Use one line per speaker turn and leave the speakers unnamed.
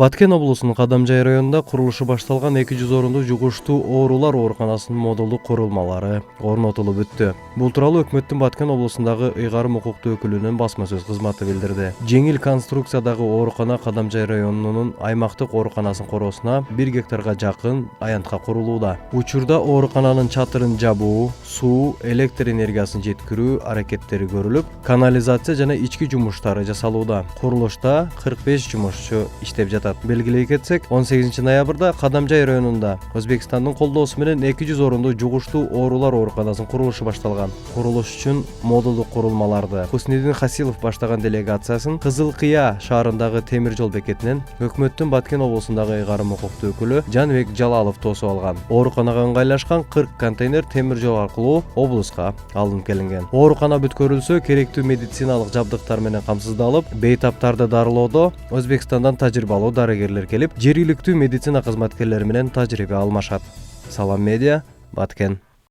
Баткен облусунун Кадамжай районунда курулушу башталган 200 орундуу жугуштуу оорулар ооруканасынын модулдук курулмалары орнотулуп бүттү. Бул тууралуу өкмөттүн Баткен облусундагы ыйгарым укуктуу өкүлүнүн басма сөз кызматы билдирди. Жеңил конструкциядагы оорукана Кадамжай районунун аймактык ооруканасынын короосуна 1 гектарга жакын аянтка курулууда. Учурда оорукананын чатырын жабуу, суу, электр энергиясын жеткирүү аракеттери көрүлүп, канализация жана ички жумуштары жасалууда. Курулушта 45 жумушчу иштеп жатат. Белгилей кетсек, 18 ноябрда Кадамжай районунда Өзбекстандын колдоосу менен 200 орундуу жугуштуу оорулар ооруканасынын курулушу башталган. Курулуш үчүн модулдук курулмаларды Хуснидин Хасилов баштаган делегациясын Кызыл Кыя шаарындагы темир жол бекетинен өкмөттүн Баткен облусундагы ыйгарым укуктуу өкүлү Жанбек Жалалов тосуп алган. Ооруканага ыңгайлашкан 40 контейнер темир жол аркылуу облуска алынып келинген. Оорукана бүткөрүлсө, керектүү медициналык жабдыктар менен камсыздалып, бейтаптарды дарылоодо Өзбекстандан тажрыйбалуу дарыгерлер келип, жергиликтүү медицина кызматкерлери менен тажрыйба алмашат. Салам медиа, Баткен.